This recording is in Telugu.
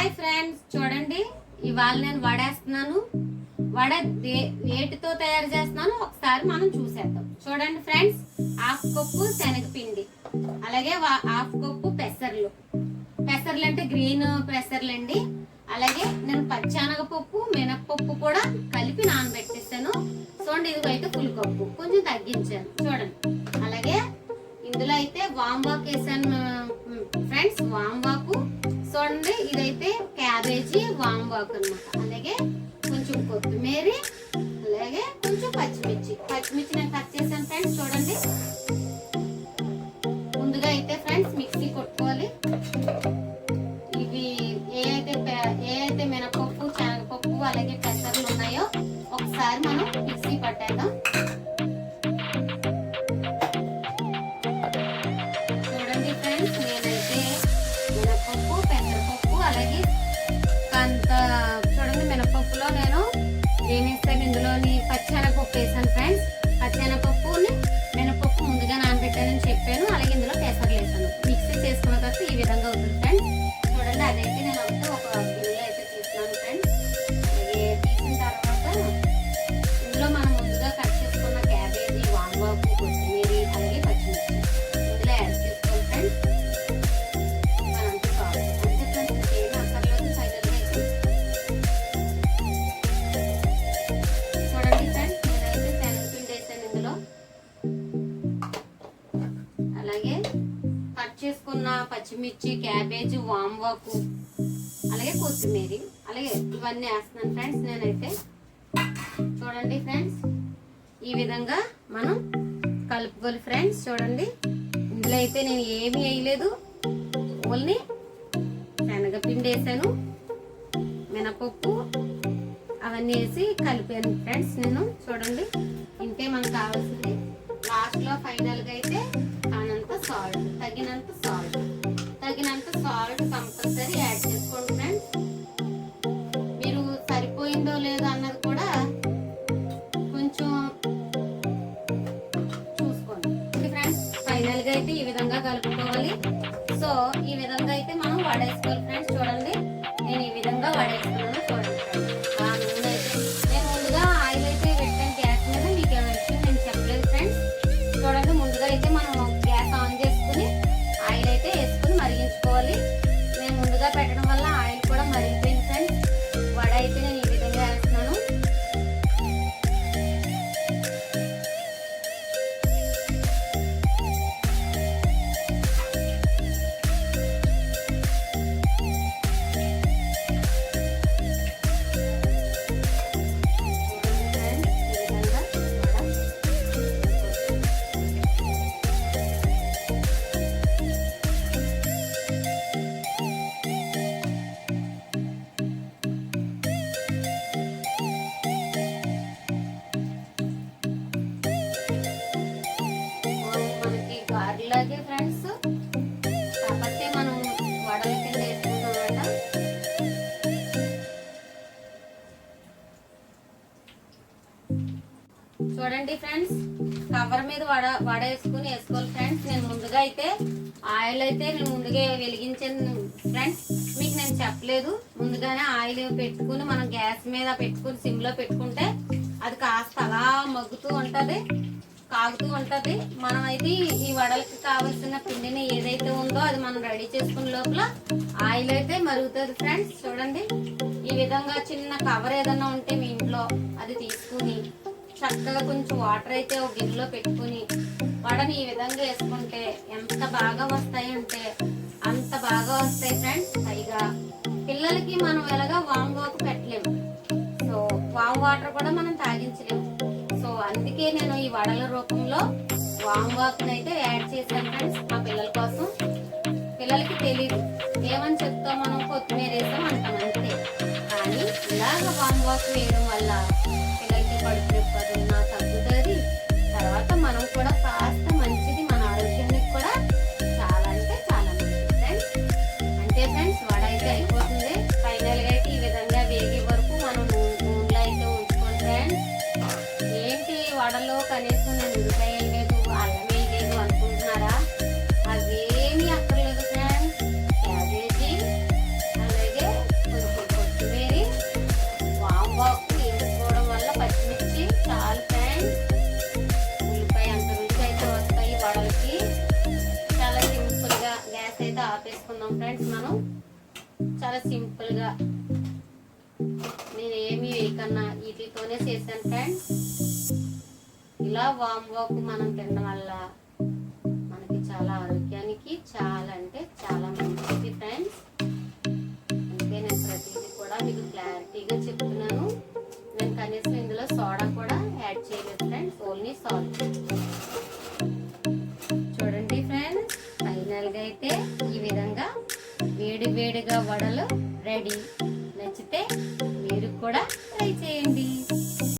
హాయ్ ఫ్రెండ్స్, చూడండి ఇవాళ నేను వడేస్తున్నాను. వడ వేటితో తయారు చేస్తున్నాను ఒకసారి మనం చూసేద్దాం. చూడండి ఫ్రెండ్స్, హాఫ్ కప్పు శనగపిండి, అలాగే హాఫ్ కప్పు పెసర్లు అంటే గ్రీన్ పెసర్లు అండి. అలాగే నేను పచ్చెనగపప్పు మినప్పప్పు కూడా కలిపి నానబెట్టేసాను. చూడండి, ఇది అయితే ఫుల్ కప్పు, కొంచెం తగ్గించాను చూడండి. అలాగే ఇందులో అయితే వాంబాకు వేసాను ఫ్రెండ్స్, వాంబాకు చూడండి. ఇదైతే క్యాబేజీ వాంబాకు అన్నమాట. అలాగే కొంచెం కొత్తిమీర, అలాగే కొంచెం పచ్చిమిర్చి నేను కట్ చేశాను ఫ్రెండ్స్. చూడండి, ముందుగా అయితే ఫ్రెండ్స్ మిక్సీ కొట్టుకోవాలి. ఇవి ఏ అయితే మినపప్పు శనగపప్పు అలాగే పెసర్లు ఉన్నాయో ఒకసారి మనం మిక్సీ పట్టేద్దాం. చూడండి ఫ్రెండ్స్, నేనైతే మినపప్పు పెసరపప్పు అలాగే చూడండి, మినపప్పులో నేను ఏమేస్తాను, ఇందులోని పచ్చెనగపప్పు వేసాను ఫ్రెండ్స్. పచ్చెనగపప్పుని మినపప్పు ముందుగా నానబెట్టానని చెప్పాను. అలాగే ఇందులో పెసర్లు వేసాను. మిక్సీ చేసుకున్న తర్వాత ఈ విధంగా అవుతుంది ఫ్రెండ్స్. చూడండి, అదైతే నేను అంతా ఒక గిన్నెలో అయితే తీస్తున్నాను ఫ్రెండ్స్. అలాగే తీసిన తర్వాత ఇందులో మనం ముందుగా కట్ చేసుకున్న క్యాబేజీ వాంబాకు కొత్తిమీర అలాగే పచ్చిమిర్చి ఇందులో యాడ్ చేసుకోవాలి ఫ్రెండ్స్. మనంతా కావాలి అంతే ఫ్రెండ్స్, ఏమీ అక్కర్లేదు. ఫైనల్గా అయితే చూడండి ఫ్రెండ్స్, నేనైతే శనగపిండి వేసాను ఇందులో. అలాగే కట్ చేసుకున్న పచ్చిమిర్చి క్యాబేజీ వాంబాకు అలాగే కొత్తిమీర అలాగే ఇవన్నీ వేస్తున్నాను ఫ్రెండ్స్ నేనైతే. చూడండి ఫ్రెండ్స్, ఈ విధంగా మనం కలుపుకోవాలి ఫ్రెండ్స్. చూడండి, ఇందులో అయితే నేను ఏమీ వేయలేదు, ఓన్లీ శనగపిండి వేసాను, మినపప్పు అవన్నీ వేసి కలిపాను ఫ్రెండ్స్ నేను. చూడండి, ఇంతే మనకు కావాల్సింది. లాస్ట్లో ఫైనల్గా అయితే తగినంత సాల్ట్ కంపల్సరీ యాడ్ చేసుకోండి ఫ్రెండ్స్. మీరు సరిపోయిందో లేదో అన్నది కూడా కొంచెం చూసుకోండి ఫ్రెండ్స్. ఫైనల్గా అయితే ఈ విధంగా కలుపుకోవాలి. సో ఈ విధంగా అయితే మనం వడేసుకోవాలి ఫ్రెండ్స్. చూడండి, నేను ఈ విధంగా వడేసుకున్నాను. చూడండి ఫ్రెండ్స్, ఆ నూనె అయితే నేను ముందుగా ఆయిల్ అయితే పెట్టాను గ్యాస్ మీద. మీకు ఏమైనా విషయం నేను చెప్పలేదు ఫ్రెండ్స్. చూడండి, ముందుగా అయితే మనం గ్యాస్ ఆన్ చేసుకుని ఆయిల్ అయితే వేసుకుని మరిగించుకోవాలి. నేను ముందుగా పెట్టడం వల్ల ఆయిల్ కూడా మరిగిపోయింది ఫ్రెండ్స్. వడ అయితే నేను ఈ విధంగా వేస్తున్నాను. మనకి గారెలాగే ఫ్రెండ్స్, కాబట్టి మనం వడల కింద వేసుకుంటాం. చూడండి ఫ్రెండ్స్, కవర్ మీద వడ వేసుకోవాలి ఫ్రెండ్స్. నేను ముందుగా అయితే ఆయిల్ అయితే నేను ముందుగా వెలిగించాను ఫ్రెండ్స్. మీకు నేను చెప్పలేదు, ముందుగానే ఆయిల్ పెట్టుకుని మనం గ్యాస్ మీద పెట్టుకుని సిమ్లో పెట్టుకుంటే అది కాస్త అలా మగ్గుతూ ఉంటుంది, కాగుతూ ఉంటుంది. మనం అయితే ఈ వడలకి కావాల్సిన పిండిని ఏదైతే ఉందో అది మనం రెడీ చేసుకునే లోపల ఆయిల్ అయితే మరుగుతుంది ఫ్రెండ్స్. చూడండి, ఈ విధంగా చిన్న కవర్ ఏదన్నా ఉంటే మీ ఇంట్లో అది తీసుకుని చక్కగా కొంచెం వాటర్ అయితే ఒక గిన్నెలో పెట్టుకుని వడని ఈ విధంగా వేసుకుంటే ఎంత బాగా వస్తాయి అంటే అంత బాగా వస్తాయి ఫ్రెండ్స్. పైగా పిల్లలకి మనం ఎలాగా వాంబాకు పెట్టలేము, సో వామ్ వాటర్ కూడా మనం తాగించలేము. సో అందుకే నేను ఈ వడల రూపంలో వాంబాకుని అయితే యాడ్ చేశాను ఫ్రెండ్స్ మా పిల్లల కోసం. పిల్లలకి తెలీదు, ఏమని చెప్తాం మనం, కొత్తిమీర వేసాం అంటాం అంతే. కానీ ఇలాగ వాంబాకు వేయడం వల్ల పిల్లలకి కడుపు నొప్పి తగ్గుతుంది. తర్వాత మనం కూడా కాస్త మంచిది, మన ఆరోగ్యానికి కూడా చాలా అంటే చాలా మంచిది ఫ్రెండ్స్. అంటే ఫ్రెండ్స్, వడ అయితే అయిపోతుంది. ఫైనల్గా అయితే ఈ విధంగా వేగే వరకు మనం నూనెలో అయితే ఉంచుకోండి ఫ్రెండ్స్. ఏంటి వడలో కనీసం నేను ఉల్లిపాయ వేయలేదు, అల్లం వేయలేదు అనుకుంటున్నారా? అవేమీ అక్కర్లేదు ఫ్రెండ్స్. క్యాబేజీ అలాగే ఆపేసుకుందాం ఫ్రెండ్స్. మనం చాలా సింపుల్గా నేను ఏమి వేయకన్నా వీటితోనే చేశాను ఫ్రెండ్స్. ఇలా వాము మనం తినడం వల్ల మనకి చాలా ఆరోగ్యానికి చాలా అంటే చాలా మంచిది ఫ్రెండ్స్. అందుకే నేను ప్రతిదీ కూడా మీకు క్లారిటీగా చెప్తున్నాను. నేను కనీసం ఇందులో సోడా కూడా యాడ్ చేయలేదు ఫ్రెండ్స్, ఓన్లీ సాల్ట్. చూడండి ఫ్రెండ్స్, ఫైనల్గా అయితే ఈ విధంగా వేడి వేడిగా వడలు రెడీ. నచ్చితే మీరు కూడా ట్రై చేయండి.